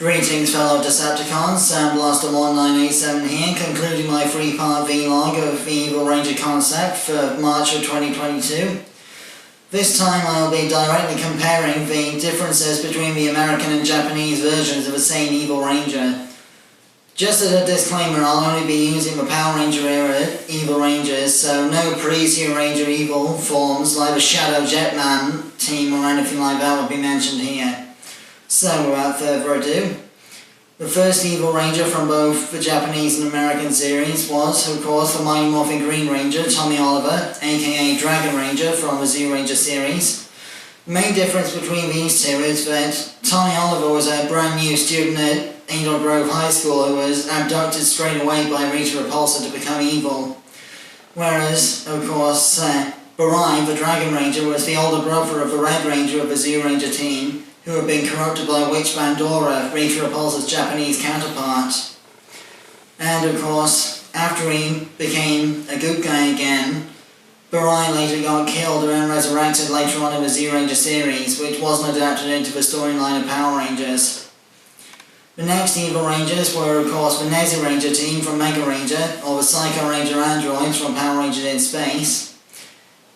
Greetings fellow Decepticons, SoundBlaster1987 here, concluding my 3-part vlog of the Evil Ranger concept for March of 2022. This time I'll be directly comparing the differences between the American and Japanese versions of the same Evil Ranger. Just as a disclaimer, I'll only be using the Power Ranger era Evil Rangers, so no pre-Zero Ranger Evil forms like the Shadow Jetman team or anything like that will be mentioned here. So, without further ado, the first Evil Ranger from both the Japanese and American series was, of course, the Mighty Morphin Green Ranger, Tommy Oliver, aka DragonRanger from the Zyuranger series. The main difference between these two is that Tommy Oliver was a brand new student at Angel Grove High School who was abducted straight away by Rita Repulsa to become evil. Whereas, of course, Barai, the Dragon Ranger, was the older brother of the Red Ranger of the Zyuranger team, who had been corrupted by Witch Bandora, Rita Repulsa's Japanese counterpart. And of course, after he became a good guy again, Barai later got killed and resurrected later on in the Zyuranger series, which wasn't adapted into the storyline of Power Rangers. The next Evil Rangers were of course the Nezi Ranger team from Mega Ranger, or the Psycho Ranger androids from Power Rangers in Space.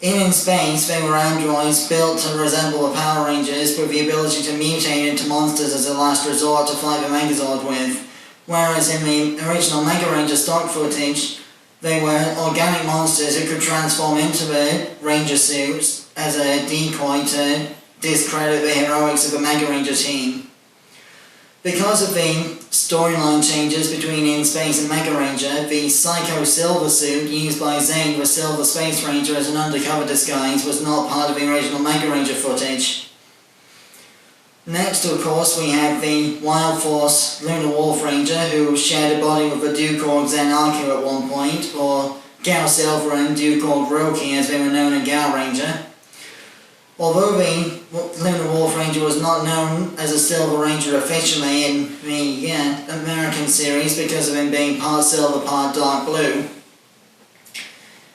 In space, they were androids built to resemble the Power Rangers with the ability to mutate into monsters as a last resort to fight the Megazord with, whereas in the original Mega Ranger stock footage, they were organic monsters who could transform into the Ranger suits as a decoy to discredit the heroics of the Mega Ranger team. Because of the storyline changes between In Space and Mega Ranger, the Psycho Silver suit used by Zane, the Silver Space Ranger, as an undercover disguise was not part of the original Mega Ranger footage. Next, of course, we have the Wild Force Lunar Wolf Ranger, who shared a body with the Dukorg Zen Arcu at one point, or Gao Silver and Dukorg Roki as they were known in Gao Ranger. Although the Lunar Wolf Ranger was not known as a Silver Ranger officially in the American series because of him being part silver, part dark blue,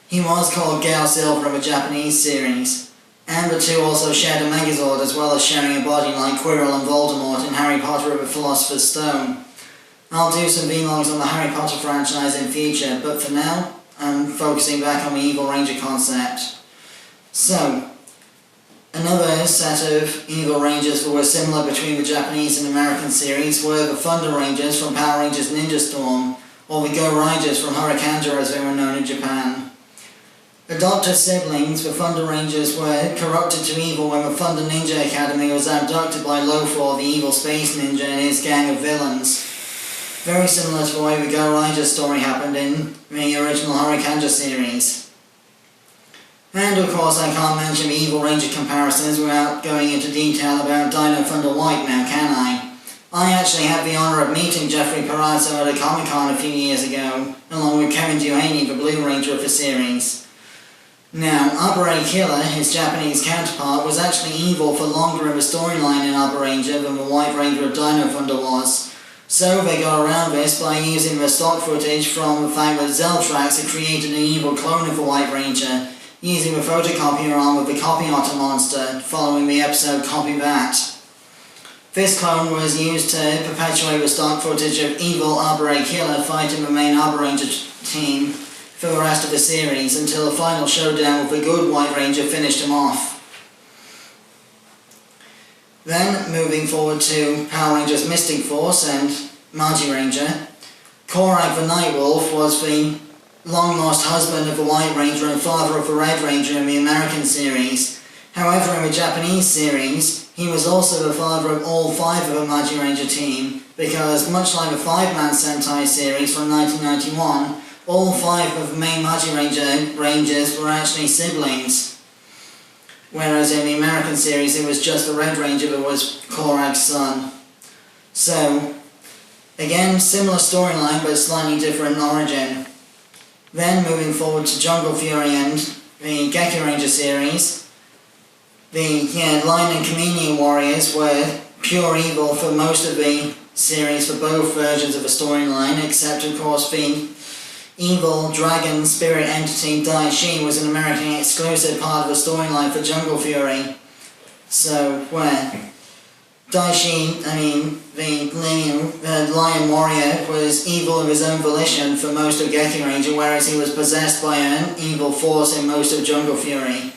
he was called Gao Silver in the Japanese series, and the two also shared a Megazord as well as sharing a body like Quirrell and Voldemort in Harry Potter and the Philosopher's Stone. I'll do some vlogs on the Harry Potter franchise in future, but for now, I'm focusing back on the Evil Ranger concept. So, another set of Evil Rangers that were similar between the Japanese and American series were the Thunder Rangers from Power Rangers Ninja Storm, or the Go Rangers from Hurricane as they were known in Japan. Adopted siblings, the Thunder Rangers were corrupted to evil when the Thunder Ninja Academy was abducted by Lothor, the evil space ninja, and his gang of villains. Very similar to the way the Go Ranger story happened in the original Hurricane series. And of course I can't mention the Evil Ranger comparisons without going into detail about Dino Thunder White now, can I? I actually had the honour of meeting Jeffrey Perazzo at a Comic-Con a few years ago, along with Kevin Duhaney, the Blue Ranger of the series. Now, Abare Killer, his Japanese counterpart, was actually evil for longer of a storyline in Abare Ranger than the White Ranger of Dino Thunder was. So they got around this by using the stock footage from the fact that Zeltrax had created an evil clone of the White Ranger, using the photocopier arm of the Copy Otter monster, following the episode Copy That. This clone was used to perpetuate the stock footage of evil Abare Killer fighting the main Abare Ranger team for the rest of the series, until the final showdown with the good White Ranger finished him off. Then, moving forward to Power Rangers Mystic Force and Magi Ranger, Korak the Nightwolf was the long-lost husband of the White Ranger and father of the Red Ranger in the American series. However, in the Japanese series, he was also the father of all 5 of the Magi Ranger team, because much like the 5-man Sentai series from 1991, all 5 of the main Magi Rangers were actually siblings. Whereas in the American series, it was just the Red Ranger that was Korak's son. So, again, similar storyline, but slightly different origin. Then, moving forward to Jungle Fury and the Geki Ranger series, the Lion and Chameleon Warriors were pure evil for most of the series for both versions of the storyline, except of course the evil dragon spirit entity Dai Shi was an American exclusive part of the storyline for Jungle Fury. So, the Lion Warrior was evil of his own volition for most of DragonRanger, whereas he was possessed by an evil force in most of Jungle Fury.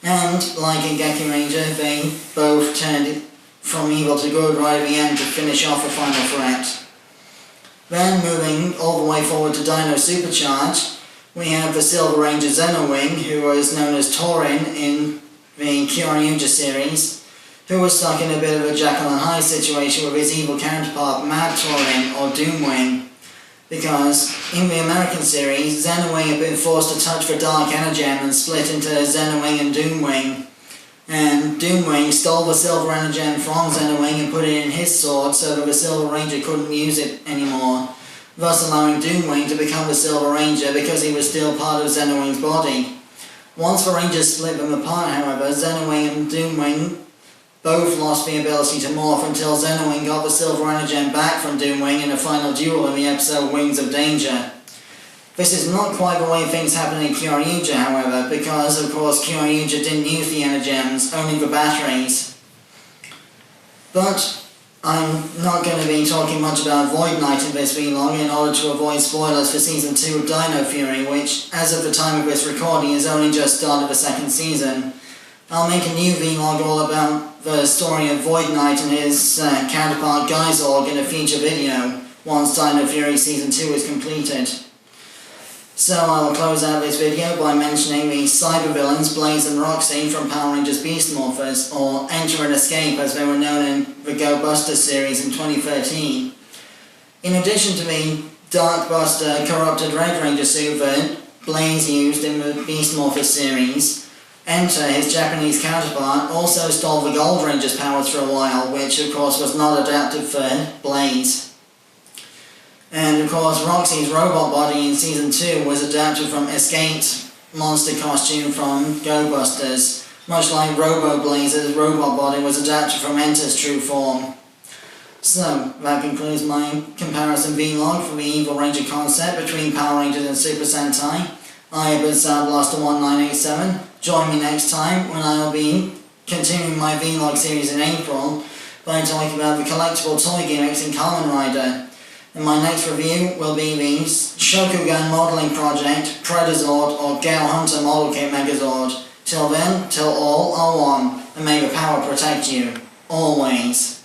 And, like in DragonRanger, they both turned from evil to good right at the end to finish off a final threat. Then, moving all the way forward to Dino Supercharge, we have the Silver Ranger Xenowing, who was known as Taurin in the DragonRanger series, who was stuck in a bit of a Jekyll and Hyde situation with his evil counterpart Mad Taurin, or Doomwing, because in the American series, Xenowing had been forced to touch the Dark Energem and split into Xenowing and Doomwing, and Doomwing stole the Silver Energem from Xenowing and put it in his sword so that the Silver Ranger couldn't use it anymore, thus allowing Doomwing to become the Silver Ranger because he was still part of Xenowing's body. Once the Rangers split them apart, however, Xenowing and Doomwing both lost the ability to morph until Xenowing got the Silver Energem back from Doomwing in a final duel in the episode Wings of Danger. This is not quite the way things happen in DragonRanger, however, because of course DragonRanger didn't use the Energems, only the batteries. But I'm not going to be talking much about Void Knight in this vlog in order to avoid spoilers for Season 2 of Dino Fury, which, as of the time of this recording, is only just started the second season. I'll make a new vlog all about the story of Void Knight and his counterpart Geysorg in a future video, once Dino Fury Season 2 is completed. So I will close out this video by mentioning the Cybervillains Blaze and Roxy from Power Rangers Beast Morphers, or Enter and Escape as they were known in the Go Buster series in 2013. In addition to the Dark Buster corrupted Red Ranger suit that Blaze used in the Beast Morphers series, Enter, his Japanese counterpart, also stole the Gold Ranger's powers for a while, which of course was not adapted for Blaze. And of course Roxy's robot body in Season 2 was adapted from Escape's monster costume from Go Busters, much like Robo Blaze's robot body was adapted from Enter's true form. So, that concludes my comparison vlog for the Evil Ranger concept between Power Rangers and Super Sentai. I have been SoundBlaster1987. Join me next time when I will be continuing my vlog series in April by talking about the collectible toy gimmicks in Kamen Rider. And my next review will be the Shokugan modelling project, Predazord or Gale Hunter Model Kit Megazord. Till then, till all are one, and may the power protect you, always.